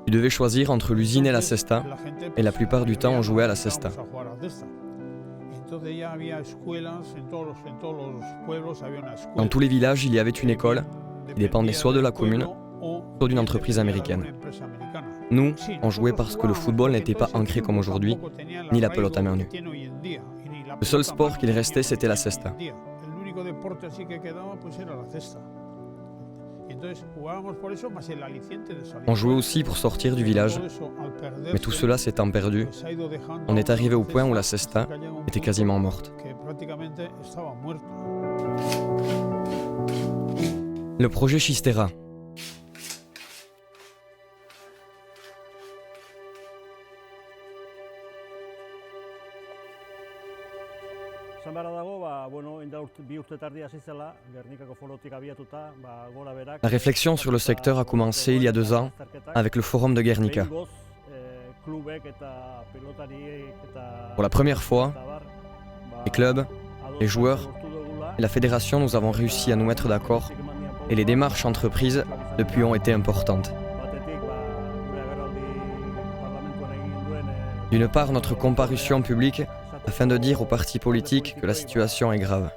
Tu devais choisir entre l'usine et la cesta, et la plupart du temps on jouait à la cesta. Dans tous les villages, il y avait une école qui dépendait soit de la commune, soit d'une entreprise américaine. Nous, on jouait parce que le football n'était pas ancré comme aujourd'hui, ni la pelote à main nue. Le seul sport qu'il restait, c'était la cesta. On jouait aussi pour sortir du village, mais tout cela s'étant perdu, on est arrivé au point où la cesta était quasiment morte. Le projet Chistera. La réflexion sur le secteur a commencé il y a 2 ans avec le forum de Guernica. Pour la première fois, les clubs, les joueurs et la fédération, nous avons réussi à nous mettre d'accord et les démarches entreprises depuis ont été importantes. D'une part, notre comparution publique afin de dire aux partis politiques que la situation est grave.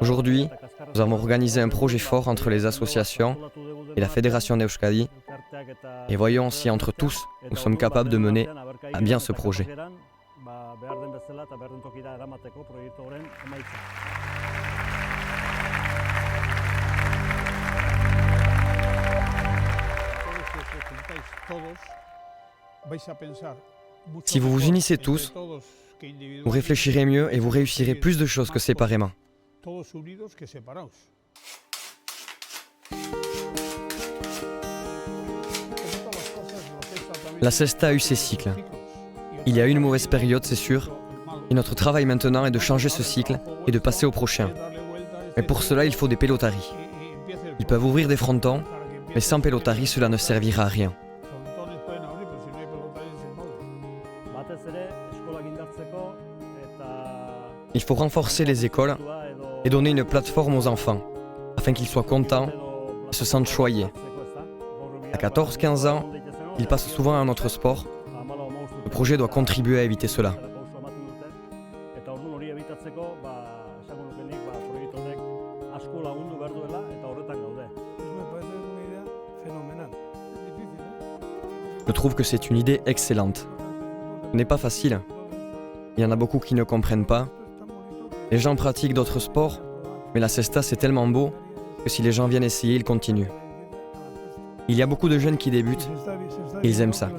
Aujourd'hui, nous avons organisé un projet fort entre les associations et la Fédération d'Euskadi et voyons si entre tous, nous sommes capables de mener à bien ce projet. Si vous vous unissez tous, vous réfléchirez mieux et vous réussirez plus de choses que séparément. La cesta a eu ses cycles. Il y a eu une mauvaise période, c'est sûr, et notre travail maintenant est de changer ce cycle et de passer au prochain. Mais pour cela, il faut des pelotaris. Ils peuvent ouvrir des frontons, mais sans pelotaris, cela ne servira à rien. Il faut renforcer les écoles et donner une plateforme aux enfants, afin qu'ils soient contents et se sentent choyés. À 14-15 ans, ils passent souvent à un autre sport. Le projet doit contribuer à éviter cela. Je trouve que c'est une idée excellente. Ce n'est pas facile. Il y en a beaucoup qui ne comprennent pas. Les gens pratiquent d'autres sports, mais la cesta c'est tellement beau que si les gens viennent essayer, ils continuent. Il y a beaucoup de jeunes qui débutent et ils aiment ça.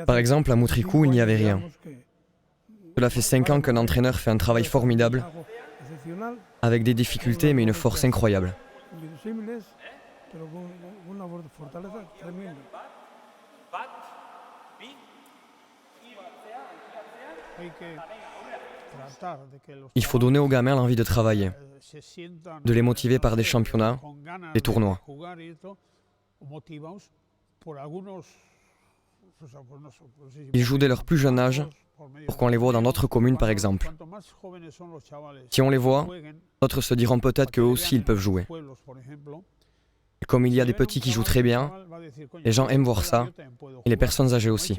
Par exemple, à Moutricou, il n'y avait rien. Cela fait 5 ans qu'un entraîneur fait un travail formidable, avec des difficultés mais une force incroyable. Il faut donner aux gamins l'envie de travailler, de les motiver par des championnats, des tournois. Ils jouent dès leur plus jeune âge pour qu'on les voit dans d'autres communes par exemple. Si on les voit, d'autres se diront peut-être qu'eux aussi ils peuvent jouer. Et comme il y a des petits qui jouent très bien, les gens aiment voir ça, et les personnes âgées aussi.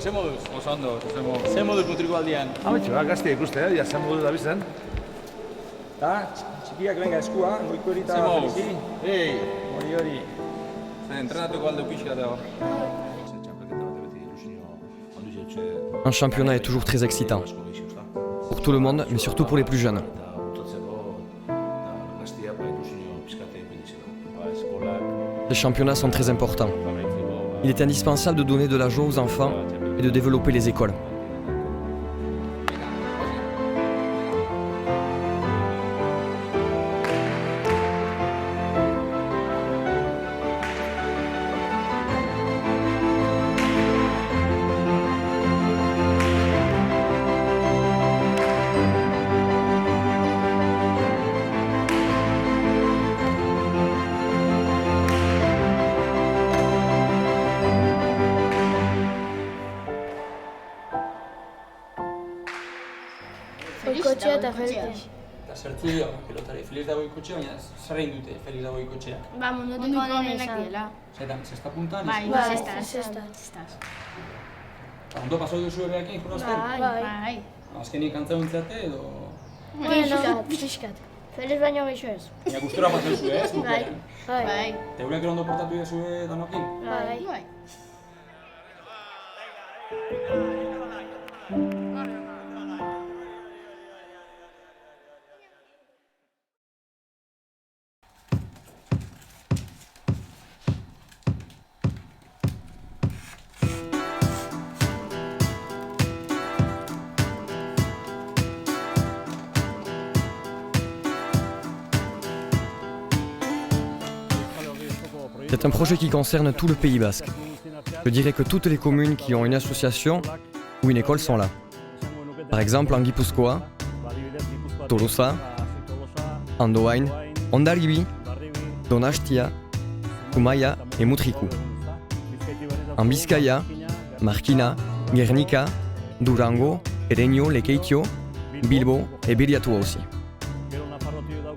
ze moduz? Oso ondo, ze moduz mutriko aldian? Ametxo, gazte ikuste, ja zen modu da bizen. Eta, txikiak benga eskua, goiko hori eta Ze moduz? felizi. Ei, Hori. entrenatuko aldo pixka dago. Un championnat est toujours très excitant, pour tout le monde, mais surtout pour les plus jeunes. Les championnats sont très importants. Il est indispensable de donner de la joie aux enfants et de développer les écoles. Goikotxea eta Felix. Eta zertzi dio, pelotari, Felix dago ikotxe, baina zer egin dute Felix dago ikotxeak? Ba, munduko onenak diela. Zetan, zesta puntan? Bai, Zestas. Ondo pasau duzu ebeakin jolazten? Bai. Azkenik antzaguntzate edo... Piskat. Felix baino geixo ez. Baina gustura pasen zu, ez? Bai. Bai. Eta eurek ondo portatu duzu danokin? Bai. C'est un projet qui concerne tout le Pays Basque. Je dirais que toutes les communes qui ont une association ou une école sont là. Par exemple en Guipuzcoa, Tolosa, Andoain, Hondarribi, Donostia, Zumaia et Mutriku. En Bizkaia, Markina, Guernica, Durango, Ereño, Lekeitio, Bilbo et Biriatua aussi.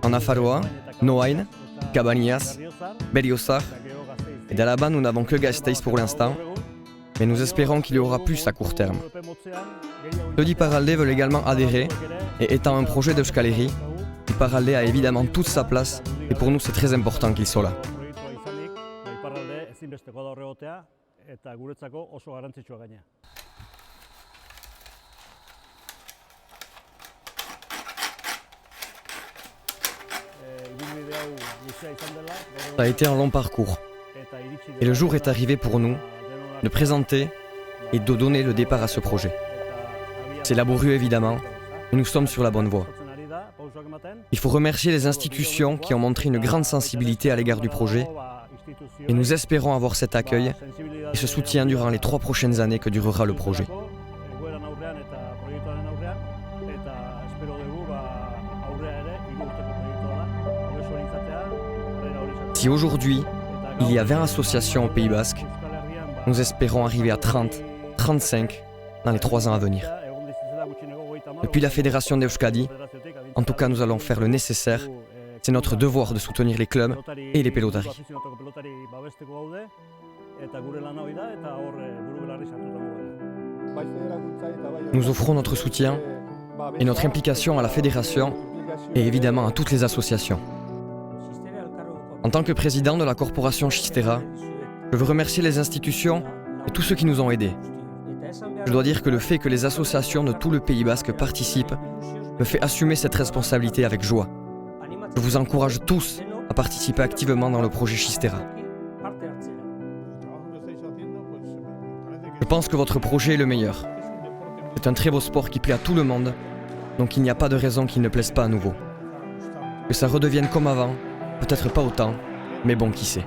En Nafarroa, Noain, Cabanillas, Berriozar, et d'Alaba nous n'avons que Gasteiz pour l'instant, mais nous espérons qu'il y aura plus à court terme. Ceux d'Iparralde veulent également adhérer, et étant un projet d'Euskal Herri, Iparralde a évidemment toute sa place, et pour nous c'est très important qu'il soit là. Ça a été un long parcours, et le jour est arrivé pour nous de présenter et de donner le départ à ce projet. C'est laborieux évidemment, mais nous sommes sur la bonne voie. Il faut remercier les institutions qui ont montré une grande sensibilité à l'égard du projet, et nous espérons avoir cet accueil et ce soutien durant les 3 prochaines années que durera le projet. Si aujourd'hui, il y a 20 associations au Pays Basque, nous espérons arriver à 30, 35 dans les 3 ans à venir. Depuis la Fédération d'Euskadi, en tout cas nous allons faire le nécessaire. C'est notre devoir de soutenir les clubs et les pelotari. Nous offrons notre soutien et notre implication à la fédération et évidemment à toutes les associations. En tant que président de la corporation Chistera, je veux remercier les institutions et tous ceux qui nous ont aidés. Je dois dire que le fait que les associations de tout le Pays Basque participent me fait assumer cette responsabilité avec joie. Je vous encourage tous à participer activement dans le projet Chistera. Je pense que votre projet est le meilleur. C'est un très beau sport qui plaît à tout le monde, donc il n'y a pas de raison qu'il ne plaise pas à nouveau. Que ça redevienne comme avant, peut-être pas autant, mais bon, qui sait.